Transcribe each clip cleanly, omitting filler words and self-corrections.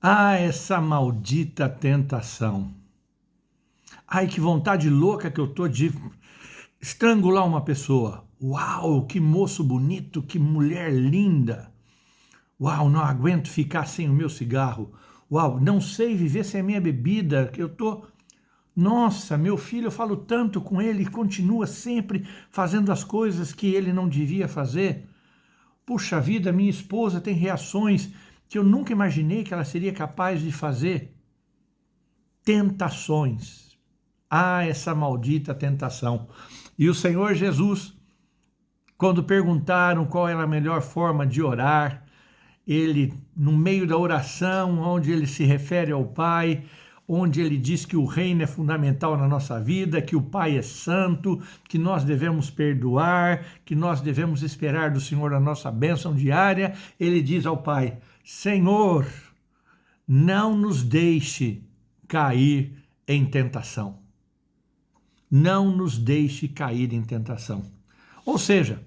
Ah, essa maldita tentação. Ai, que vontade louca que eu tô de estrangular uma pessoa. Uau, que moço bonito, que mulher linda. Uau, não aguento ficar sem o meu cigarro. Uau, não sei viver sem a minha bebida, que eu tô... Nossa, meu filho, eu falo tanto com ele e continua sempre fazendo as coisas que ele não devia fazer. Puxa vida, minha esposa tem reações que eu nunca imaginei que ela seria capaz de fazer. Tentações. Ah, essa maldita tentação. E o Senhor Jesus, quando perguntaram qual era a melhor forma de orar, ele, no meio da oração, onde ele se refere ao Pai, onde ele diz que o reino é fundamental na nossa vida, que o Pai é santo, que nós devemos perdoar, que nós devemos esperar do Senhor a nossa bênção diária, ele diz ao Pai: Senhor, não nos deixe cair em tentação. Não nos deixe cair em tentação. Ou seja,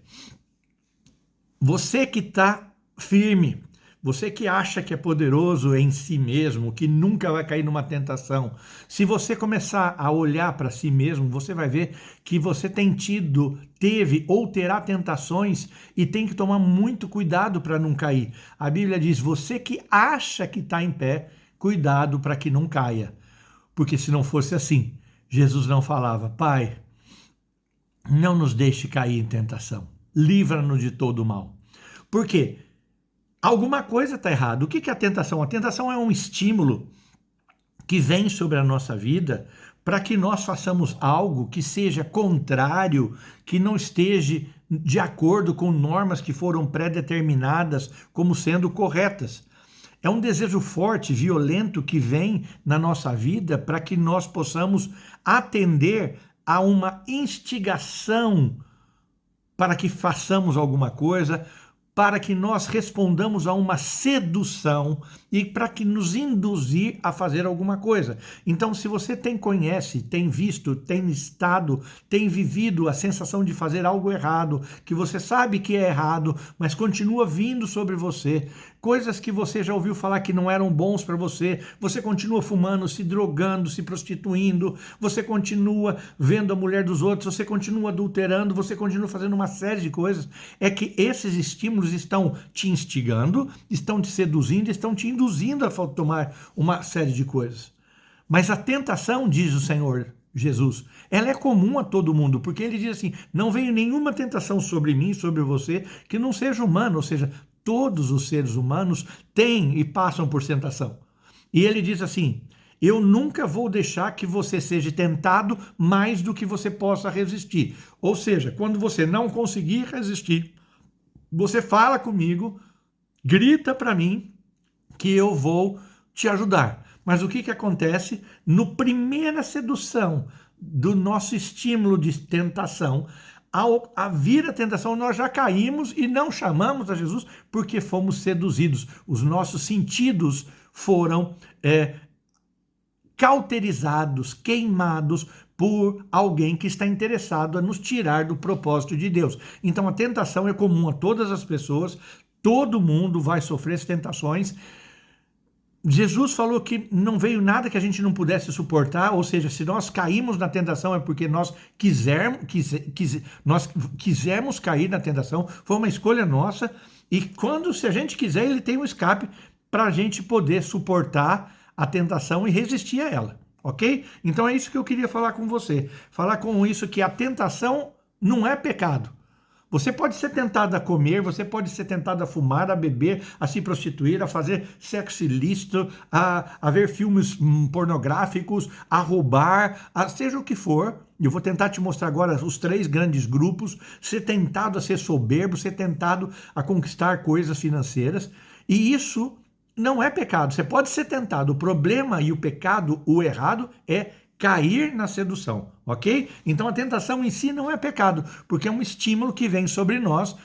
você que está firme, você que acha que é poderoso em si mesmo, que nunca vai cair numa tentação, se você começar a olhar para si mesmo, você vai ver que você teve ou terá tentações e tem que tomar muito cuidado para não cair. A Bíblia diz: você que acha que está em pé, cuidado para que não caia. Porque se não fosse assim, Jesus não falava: Pai, não nos deixe cair em tentação, livra-nos de todo o mal. Por quê? Alguma coisa está errada. O que é a tentação? A tentação é um estímulo que vem sobre a nossa vida para que nós façamos algo que seja contrário, que não esteja de acordo com normas que foram pré-determinadas como sendo corretas. É um desejo forte, violento, que vem na nossa vida para que nós possamos atender a uma instigação para que façamos alguma coisa, para que nós respondamos a uma sedução e para que nos induzir a fazer alguma coisa. Então, se você conhece, tem visto, tem estado, tem vivido a sensação de fazer algo errado, que você sabe que é errado, mas continua vindo sobre você, coisas que você já ouviu falar que não eram bons para você, você continua fumando, se drogando, se prostituindo, você continua vendo a mulher dos outros, você continua adulterando, você continua fazendo uma série de coisas, é que esses estímulos estão te instigando, estão te seduzindo, estão te induzindo a tomar uma série de coisas. Mas a tentação, diz o Senhor Jesus, ela é comum a todo mundo, porque ele diz assim: não veio nenhuma tentação sobre mim, sobre você, que não seja humana, ou seja, todos os seres humanos têm e passam por tentação. E ele diz assim: eu nunca vou deixar que você seja tentado mais do que você possa resistir. Ou seja, quando você não conseguir resistir, você fala comigo, grita para mim, que eu vou te ajudar. Mas o que acontece? No primeira sedução do nosso estímulo de tentação, ao vir a tentação, nós já caímos e não chamamos a Jesus porque fomos seduzidos. Os nossos sentidos foram cauterizados, queimados por alguém que está interessado a nos tirar do propósito de Deus. Então a tentação é comum a todas as pessoas, todo mundo vai sofrer as tentações. Jesus falou que não veio nada que a gente não pudesse suportar, ou seja, se nós caímos na tentação é porque nós quisermos cair na tentação, foi uma escolha nossa, e se a gente quiser, ele tem um escape para a gente poder suportar a tentação e resistir a ela, ok? Então é isso que eu queria falar com você, falar com isso que a tentação não é pecado. Você pode ser tentado a comer, você pode ser tentado a fumar, a beber, a se prostituir, a fazer sexo ilícito, a ver filmes pornográficos, a roubar, seja o que for. Eu vou tentar te mostrar agora os 3 grandes grupos. Ser tentado a ser soberbo, ser tentado a conquistar coisas financeiras. E isso não é pecado. Você pode ser tentado. O problema e o pecado, o errado, é cair na sedução, ok? Então a tentação em si não é pecado, porque é um estímulo que vem sobre nós,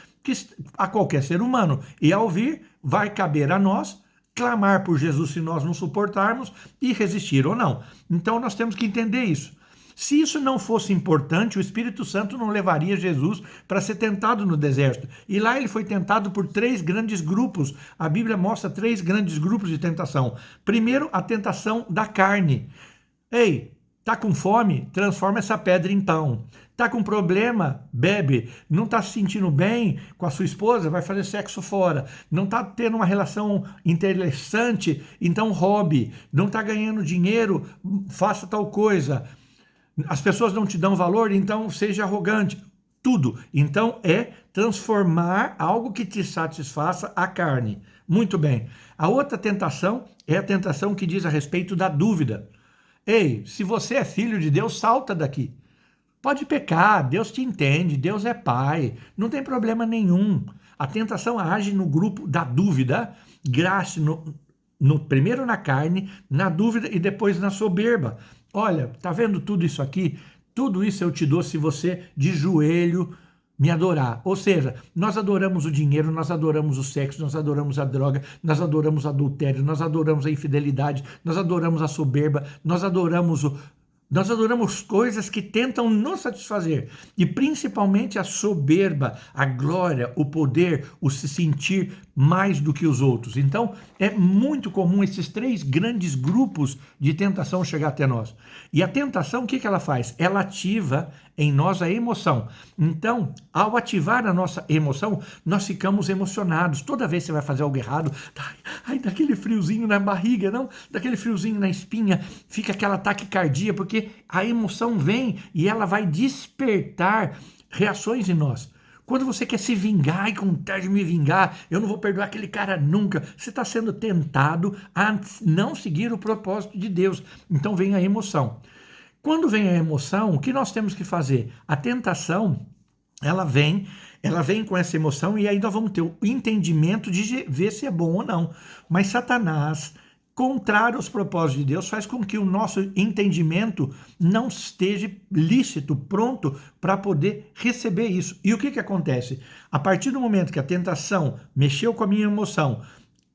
a qualquer ser humano. E ao vir, vai caber a nós clamar por Jesus se nós não suportarmos e resistir ou não. Então nós temos que entender isso. Se isso não fosse importante, o Espírito Santo não levaria Jesus para ser tentado no deserto. E lá ele foi tentado por 3 grandes grupos. A Bíblia mostra 3 grandes grupos de tentação. Primeiro, a tentação da carne. Ei, tá com fome? Transforma essa pedra em pão. Tá com problema? Bebe. Não tá se sentindo bem com a sua esposa? Vai fazer sexo fora. Não tá tendo uma relação interessante? Então roube. Não tá ganhando dinheiro? Faça tal coisa. As pessoas não te dão valor? Então seja arrogante. Tudo. Então é transformar algo que te satisfaça a carne. Muito bem. A outra tentação é a tentação que diz a respeito da dúvida. Ei, se você é filho de Deus, salta daqui. Pode pecar, Deus te entende, Deus é pai, não tem problema nenhum. A tentação age no grupo da dúvida, graça primeiro na carne, na dúvida e depois na soberba. Olha, tá vendo tudo isso aqui? Tudo isso eu te dou se você de joelho me adorar. Ou seja, nós adoramos o dinheiro, nós adoramos o sexo, nós adoramos a droga, nós adoramos o adultério, nós adoramos a infidelidade, nós adoramos a soberba, nós adoramos coisas que tentam nos satisfazer. E principalmente a soberba, a glória, o poder, o se sentir mais do que os outros. Então, é muito comum esses 3 grandes grupos de tentação chegar até nós. E a tentação, o que ela faz? Ela ativa em nós a emoção. Então, ao ativar a nossa emoção, nós ficamos emocionados. Toda vez que você vai fazer algo errado, ai, daquele friozinho na barriga, não? Daquele friozinho na espinha, fica aquela taquicardia, porque a emoção vem e ela vai despertar reações em nós. Quando você quer se vingar e com vontade de me vingar, eu não vou perdoar aquele cara nunca. Você está sendo tentado a não seguir o propósito de Deus. Então vem a emoção. Quando vem a emoção, o que nós temos que fazer? A tentação, ela vem com essa emoção e aí nós vamos ter o entendimento de ver se é bom ou não. Mas Satanás, contrário aos propósitos de Deus, faz com que o nosso entendimento não esteja lícito, pronto para poder receber isso. E o que acontece? A partir do momento que a tentação mexeu com a minha emoção,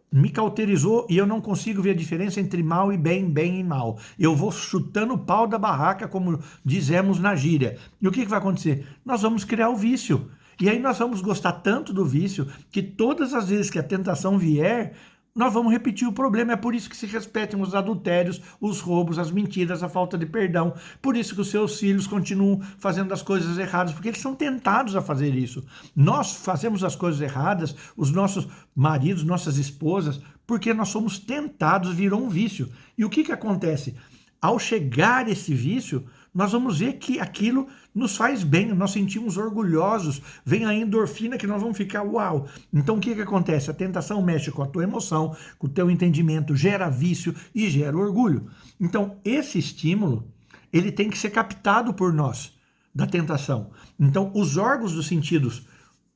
me cauterizou e eu não consigo ver a diferença entre mal e bem, bem e mal. Eu vou chutando o pau da barraca, como dizemos na gíria. E o que vai acontecer? Nós vamos criar o vício. E aí nós vamos gostar tanto do vício que todas as vezes que a tentação vier, nós vamos repetir o problema. É por isso que se repetem os adultérios, os roubos, as mentiras, a falta de perdão. Por isso que os seus filhos continuam fazendo as coisas erradas, porque eles são tentados a fazer isso. Nós fazemos as coisas erradas, os nossos maridos, nossas esposas, porque nós somos tentados, virou um vício. E o que acontece? Ao chegar esse vício, nós vamos ver que aquilo nos faz bem, nós sentimos orgulhosos, vem a endorfina que nós vamos ficar uau. Então o que acontece? A tentação mexe com a tua emoção, com o teu entendimento, gera vício e gera orgulho. Então esse estímulo, ele tem que ser captado por nós, da tentação. Então os órgãos dos sentidos,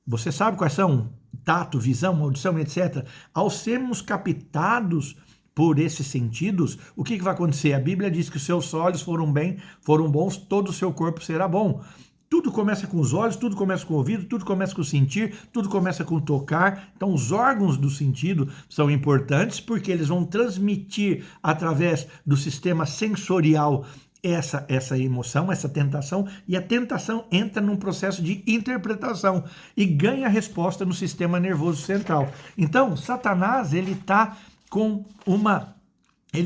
você sabe quais são? Tato, visão, audição, etc. Ao sermos captados por esses sentidos, o que vai acontecer? A Bíblia diz que os seus olhos foram bons, todo o seu corpo será bom. Tudo começa com os olhos, tudo começa com o ouvido, tudo começa com o sentir, tudo começa com o tocar. Então os órgãos do sentido são importantes porque eles vão transmitir através do sistema sensorial essa emoção, essa tentação, e a tentação entra num processo de interpretação e ganha resposta no sistema nervoso central. Então, Satanás, ele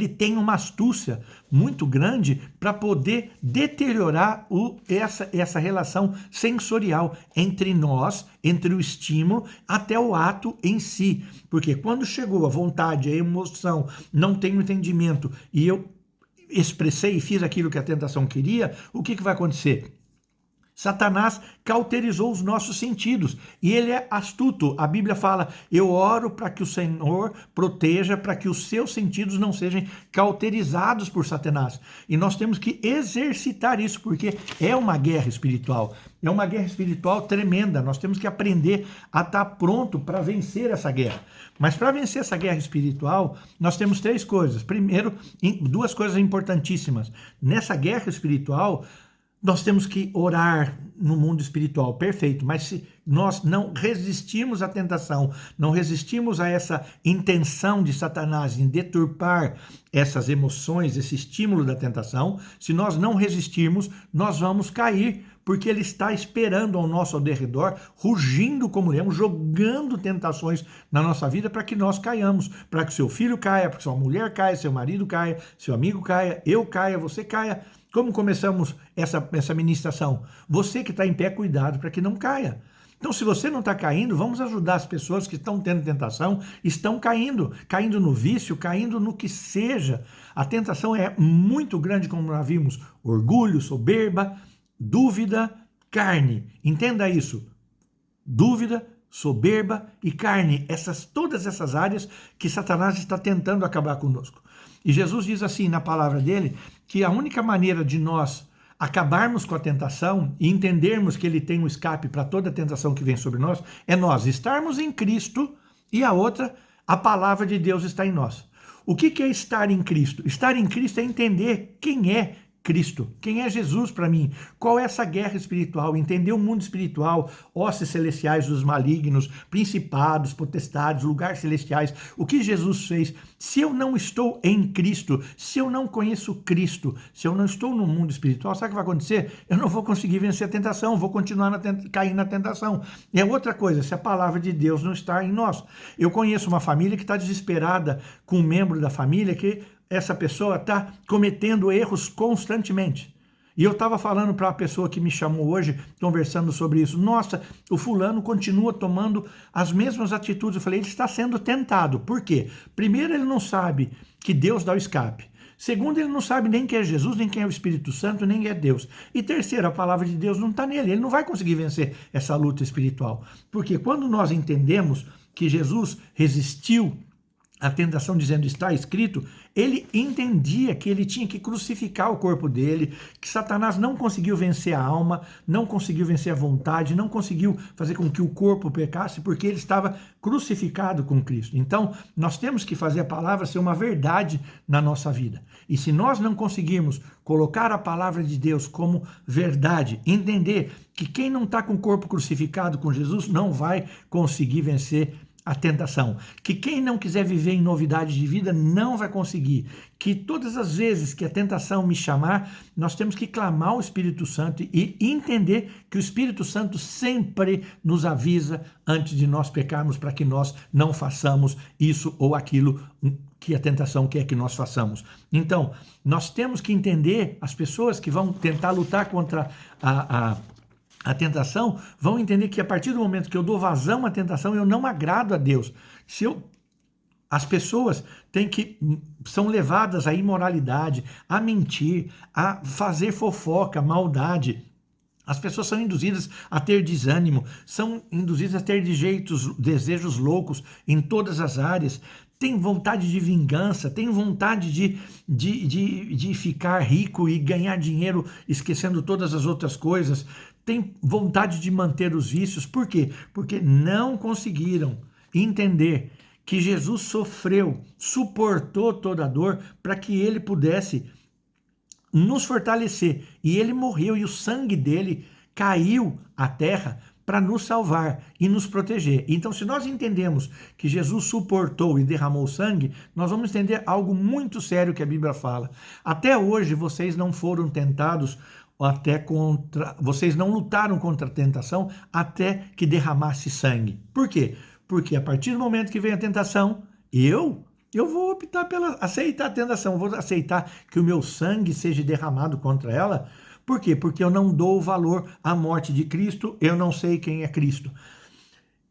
tem uma astúcia muito grande para poder deteriorar essa relação sensorial entre nós, entre o estímulo até o ato em si. Porque quando chegou a vontade, a emoção, não tenho entendimento e eu expressei e fiz aquilo que a tentação queria, o que vai acontecer? Satanás cauterizou os nossos sentidos e ele é astuto. A Bíblia fala, eu oro para que o Senhor proteja, para que os seus sentidos não sejam cauterizados por Satanás. E nós temos que exercitar isso, porque é uma guerra espiritual. É uma guerra espiritual tremenda. Nós temos que aprender a estar pronto para vencer essa guerra. Mas para vencer essa guerra espiritual, nós temos 3 coisas. Primeiro, 2 coisas importantíssimas. Nessa guerra espiritual, Nós temos que orar no mundo espiritual, perfeito, mas se nós não resistirmos à tentação, não resistirmos a essa intenção de Satanás em deturpar essas emoções, esse estímulo da tentação, se nós não resistirmos, nós vamos cair, porque ele está esperando ao nosso derredor, rugindo como leão, jogando tentações na nossa vida para que nós caiamos, para que seu filho caia, para que sua mulher caia, seu marido caia, seu amigo caia, eu caia, você caia. Como começamos essa ministração? Você que está em pé, cuidado para que não caia. Então, se você não está caindo, vamos ajudar as pessoas que estão tendo tentação, estão caindo no vício, caindo no que seja. A tentação é muito grande, como nós vimos, orgulho, soberba, dúvida, carne. Entenda isso. Dúvida, soberba e carne. Todas essas áreas que Satanás está tentando acabar conosco. E Jesus diz assim na palavra dele, que a única maneira de nós acabarmos com a tentação e entendermos que ele tem um escape para toda a tentação que vem sobre nós, é nós estarmos em Cristo e a outra, a palavra de Deus está em nós. O que é estar em Cristo? Estar em Cristo é entender quem é Cristo, quem é Jesus para mim, qual é essa guerra espiritual, entender o mundo espiritual, hostes celestiais dos malignos, principados, potestades, lugares celestiais, o que Jesus fez. Se eu não estou em Cristo, se eu não conheço Cristo, se eu não estou no mundo espiritual, sabe o que vai acontecer? Eu não vou conseguir vencer a tentação, vou continuar caindo na tentação. E é outra coisa, se a palavra de Deus não está em nós. Eu conheço uma família que está desesperada com um membro da família que essa pessoa está cometendo erros constantemente. E eu estava falando para a pessoa que me chamou hoje, conversando sobre isso. Nossa, o fulano continua tomando as mesmas atitudes. Eu falei, ele está sendo tentado. Por quê? Primeiro, ele não sabe que Deus dá o escape. Segundo, ele não sabe nem quem é Jesus, nem quem é o Espírito Santo, nem é Deus. E terceiro, a palavra de Deus não está nele. Ele não vai conseguir vencer essa luta espiritual. Porque quando nós entendemos que Jesus resistiu a tentação dizendo está escrito, ele entendia que ele tinha que crucificar o corpo dele, que Satanás não conseguiu vencer a alma, não conseguiu vencer a vontade, não conseguiu fazer com que o corpo pecasse, porque ele estava crucificado com Cristo. Então, nós temos que fazer a palavra ser uma verdade na nossa vida. E se nós não conseguirmos colocar a palavra de Deus como verdade, entender que quem não está com o corpo crucificado com Jesus não vai conseguir vencer a tentação, que quem não quiser viver em novidade de vida não vai conseguir, que todas as vezes que a tentação me chamar, nós temos que clamar ao Espírito Santo e entender que o Espírito Santo sempre nos avisa antes de nós pecarmos para que nós não façamos isso ou aquilo que a tentação quer que nós façamos. Então, nós temos que entender as pessoas que vão tentar lutar contra a tentação, vão entender que a partir do momento que eu dou vazão à tentação, eu não agrado a Deus. As pessoas são levadas à imoralidade, a mentir, a fazer fofoca, maldade. As pessoas são induzidas a ter desânimo, são induzidas a ter desejos loucos em todas as áreas, tem vontade de vingança, tem vontade de ficar rico e ganhar dinheiro esquecendo todas as outras coisas, tem vontade de manter os vícios. Por quê? Porque não conseguiram entender que Jesus sofreu, suportou toda a dor para que ele pudesse nos fortalecer. E ele morreu e o sangue dele caiu à terra para nos salvar e nos proteger. Então, se nós entendemos que Jesus suportou e derramou sangue, nós vamos entender algo muito sério que a Bíblia fala. Até hoje vocês não foram tentados vocês não lutaram contra a tentação até que derramasse sangue. Por quê? Porque a partir do momento que vem a tentação, eu vou optar aceitar a tentação, vou aceitar que o meu sangue seja derramado contra ela. Por quê? Porque eu não dou valor à morte de Cristo, eu não sei quem é Cristo.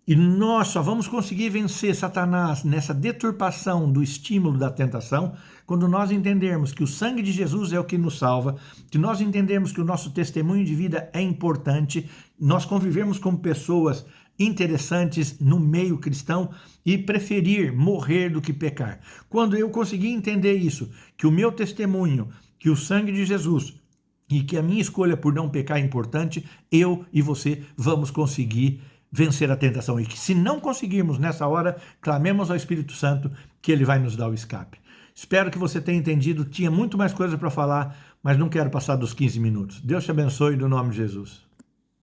E nós só vamos conseguir vencer Satanás nessa deturpação do estímulo da tentação quando nós entendermos que o sangue de Jesus é o que nos salva, que nós entendermos que o nosso testemunho de vida é importante, nós convivemos com pessoas interessantes no meio cristão e preferir morrer do que pecar. Quando eu conseguir entender isso, que o meu testemunho, que o sangue de Jesus e que a minha escolha por não pecar é importante, eu e você vamos conseguir vencer a tentação. E que se não conseguirmos nessa hora, clamemos ao Espírito Santo que ele vai nos dar o escape. Espero que você tenha entendido. Tinha muito mais coisa para falar, mas não quero passar dos 15 minutos. Deus te abençoe, no nome de Jesus.